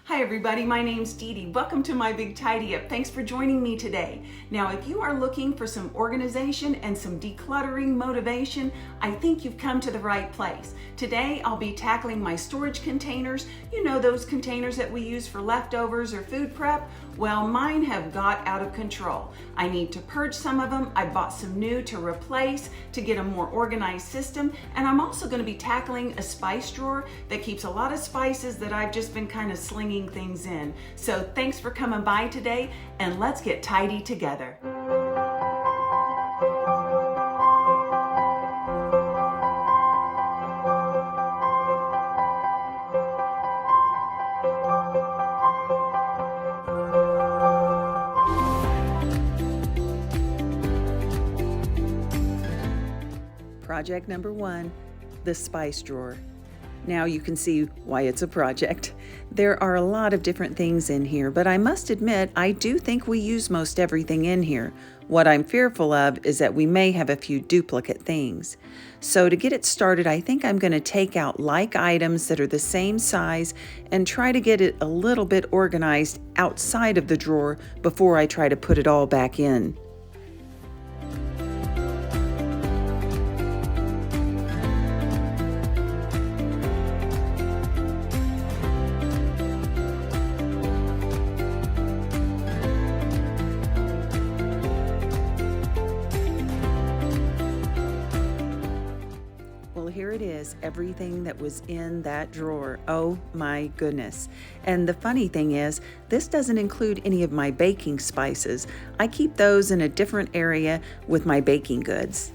Hi everybody, my name's DeDe. Welcome to my Big Tidy Up. Thanks for joining me today. Now, if you are looking for some organization and some decluttering motivation, I think you've come to the right place. Today, I'll be tackling my storage containers. You know, those containers that we use for leftovers or food prep? Well, mine have got out of control. I need to purge some of them. I bought some new to replace to get a more organized system. And I'm also going to be tackling a spice drawer that keeps a lot of spices that I've just been kind of slinging things in. So thanks for coming by today, and let's get tidy together. Project number 1, the spice drawer. Now you can see why it's a project. There are a lot of different things in here, but I must admit, I do think we use most everything in here. What I'm fearful of is that we may have a few duplicate things. So to get it started, I think I'm going to take out like items that are the same size and try to get it a little bit organized outside of the drawer before I try to put it all back in. Here it is, everything that was in that drawer. Oh my goodness. And the funny thing is, this doesn't include any of my baking spices. I keep those in a different area with my baking goods.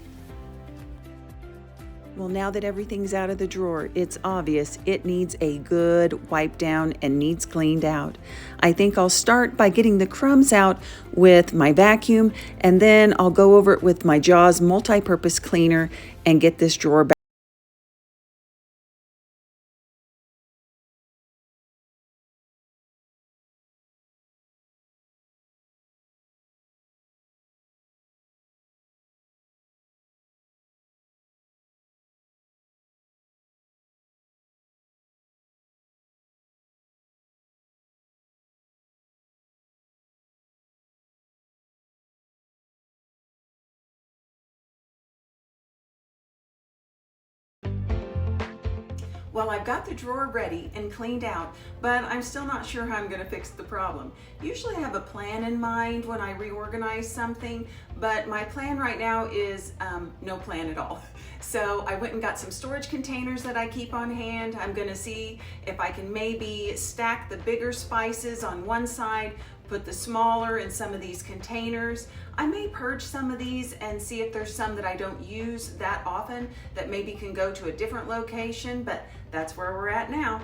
Well, now that everything's out of the drawer, it's obvious it needs a good wipe down and needs cleaned out. I think I'll start by getting the crumbs out with my vacuum, and then I'll go over it with my Jaws multi-purpose cleaner and get this drawer back. Well, I've got the drawer ready and cleaned out, but I'm still not sure how I'm going to fix the problem. Usually I have a plan in mind when I reorganize something, but my plan right now is no plan at all. So I went and got some storage containers that I keep on hand. I'm going to see if I can maybe stack the bigger spices on one side, put the smaller in some of these containers. I may purge some of these and see if there's some that I don't use that often that maybe can go to a different location, but that's where we're at now.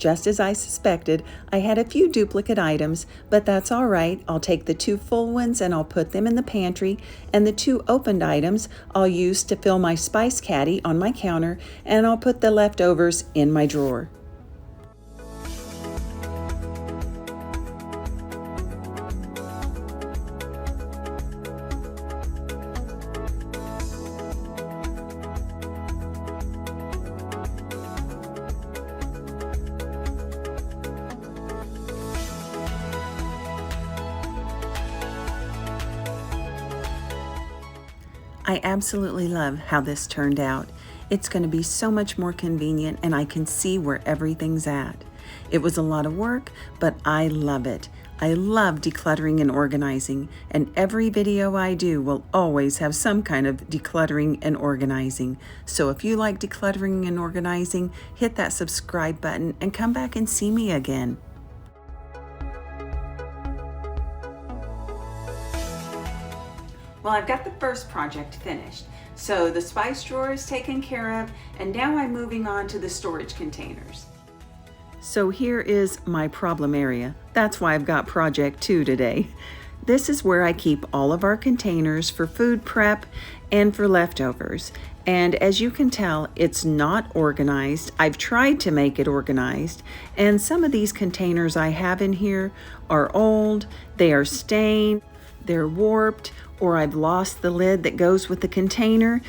just as I suspected, I had a few duplicate items, but that's all right. I'll take the 2 full ones and I'll put them in the pantry, and the 2 opened items I'll use to fill my spice caddy on my counter, and I'll put the leftovers in my drawer. I absolutely love how this turned out. It's going to be so much more convenient, and I can see where everything's at. It was a lot of work, but I love it. I love decluttering and organizing, and every video I do will always have some kind of decluttering and organizing. So if you like decluttering and organizing, hit that subscribe button and come back and see me again. Well, I've got the first project finished. So the spice drawer is taken care of, and now I'm moving on to the storage containers. So here is my problem area. That's why I've got project 2 today. This is where I keep all of our containers for food prep and for leftovers. And as you can tell, it's not organized. I've tried to make it organized, and some of these containers I have in here are old, they are stained, they're warped, or I've lost the lid that goes with the container.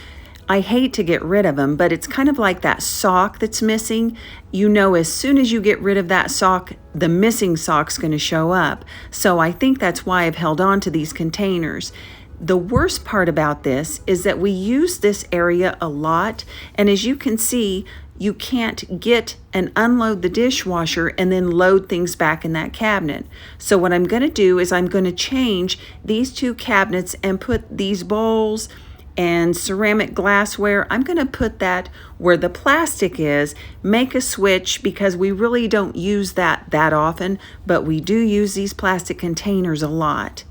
I hate to get rid of them, but it's kind of like that sock that's missing. You know, as soon as you get rid of that sock, the missing sock's going to show up. So I think that's why I've held on to these containers. The worst part about this is that we use this area a lot, and as you can see, you can't get and unload the dishwasher and then load things back in that cabinet. So what I'm going to do is I'm going to change these 2 cabinets and put these bowls and ceramic glassware. I'm going to put that where the plastic is, make a switch, because we really don't use that often, but we do use these plastic containers a lot.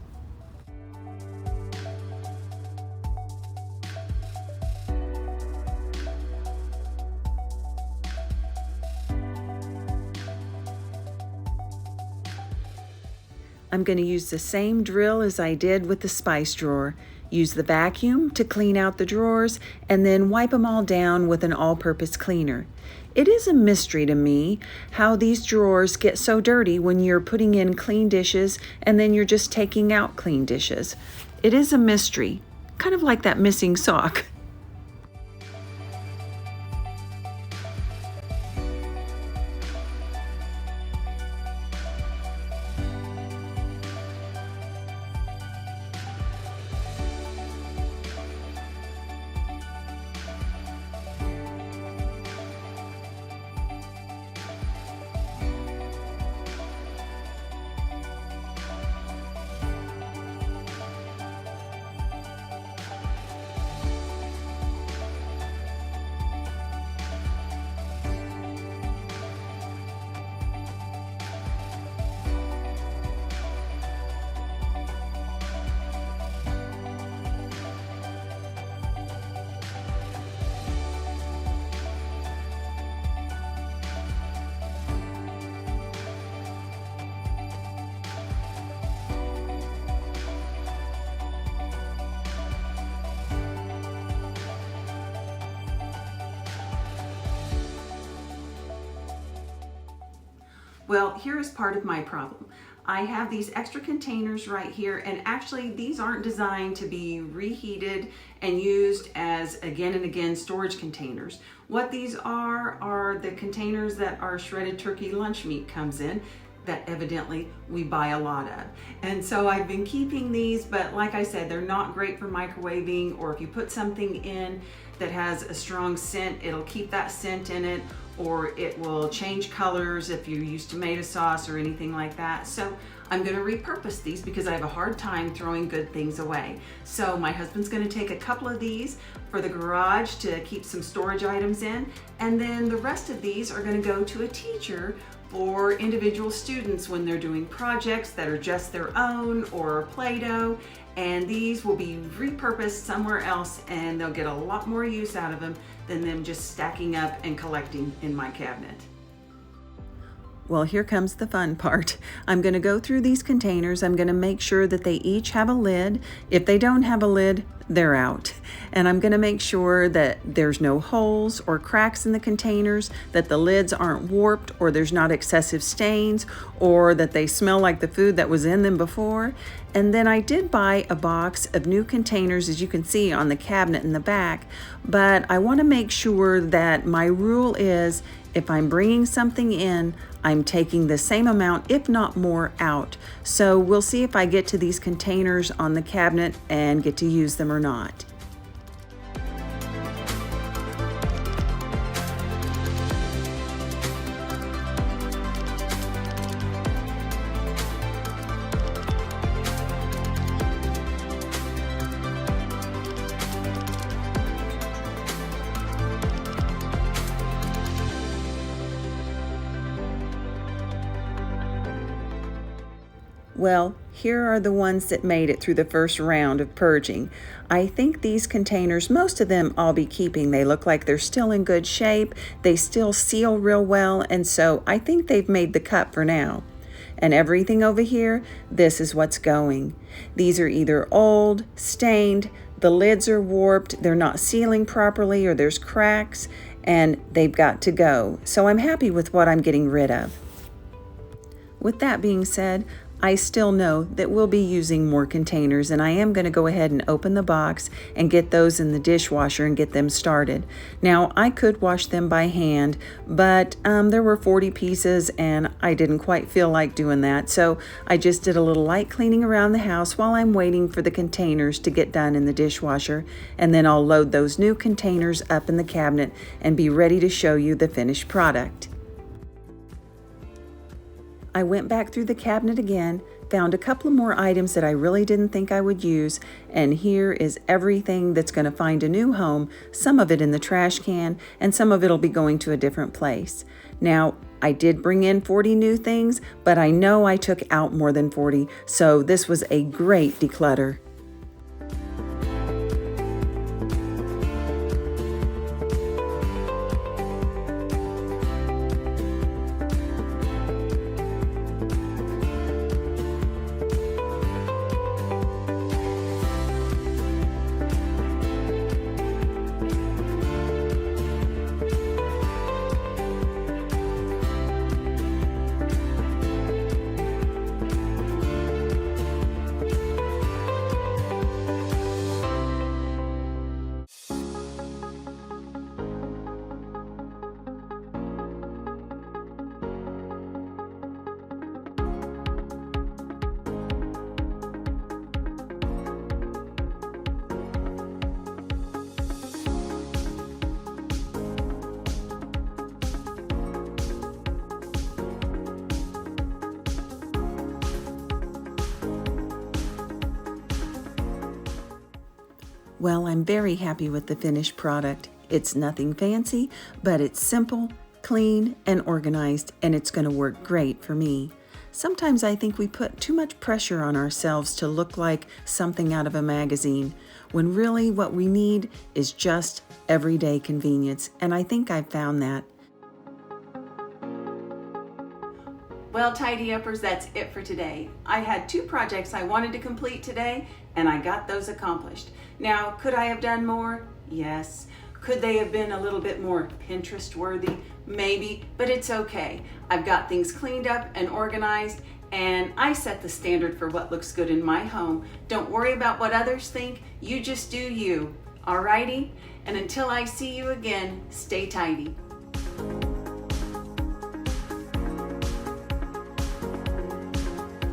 I'm going to use the same drill as I did with the spice drawer. Use the vacuum to clean out the drawers, and then wipe them all down with an all-purpose cleaner. It is a mystery to me how these drawers get so dirty when you're putting in clean dishes and then you're just taking out clean dishes. It is a mystery, kind of like that missing sock. Well, here is part of my problem. I have these extra containers right here, and actually these aren't designed to be reheated and used as again and again storage containers. What these are the containers that our shredded turkey lunch meat comes in, that evidently we buy a lot of. And so I've been keeping these, but like I said, they're not great for microwaving, or if you put something in that has a strong scent, it'll keep that scent in it, or it will change colors if you use tomato sauce or anything like that. So I'm going to repurpose these because I have a hard time throwing good things away. So my husband's going to take a couple of these for the garage to keep some storage items in, and then the rest of these are going to go to a teacher for individual students when they're doing projects that are just their own or Play-Doh, and these will be repurposed somewhere else, and they'll get a lot more use out of them than them just stacking up and collecting in my cabinet. Well, here comes the fun part. I'm going to go through these containers. I'm going to make sure that they each have a lid. If they don't have a lid, they're out. And I'm going to make sure that there's no holes or cracks in the containers, that the lids aren't warped, or there's not excessive stains, or that they smell like the food that was in them before. And then I did buy a box of new containers, as you can see on the cabinet in the back, but I want to make sure that my rule is if I'm bringing something in, I'm taking the same amount, if not more, out. So we'll see if I get to these containers on the cabinet and get to use them or not. Well, here are the ones that made it through the first round of purging. I think these containers, most of them I'll be keeping. They look like they're still in good shape. They still seal real well, and so I think they've made the cut for now. And everything over here, this is what's going. These are either old, stained, the lids are warped, they're not sealing properly, or there's cracks, and they've got to go. So I'm happy with what I'm getting rid of. With that being said, I still know that we'll be using more containers, and I am going to go ahead and open the box and get those in the dishwasher and get them started. Now, I could wash them by hand, but there were 40 pieces and I didn't quite feel like doing that. So I just did a little light cleaning around the house while I'm waiting for the containers to get done in the dishwasher, and then I'll load those new containers up in the cabinet and be ready to show you the finished product. I went back through the cabinet again, found a couple of more items that I really didn't think I would use, and here is everything that's going to find a new home, some of it in the trash can, and some of it will be going to a different place. Now, I did bring in 40 new things, but I know I took out more than 40, so this was a great declutter. Well, I'm very happy with the finished product. It's nothing fancy, but it's simple, clean, and organized, and it's going to work great for me. Sometimes I think we put too much pressure on ourselves to look like something out of a magazine, when really what we need is just everyday convenience, and I think I've found that. Well, Tidy Uppers, that's it for today. I had 2 projects I wanted to complete today, and I got those accomplished. Now, could I have done more? Yes. Could they have been a little bit more Pinterest worthy? Maybe, but it's okay. I've got things cleaned up and organized, and I set the standard for what looks good in my home. Don't worry about what others think. You just do you. Alrighty? And until I see you again, stay tidy.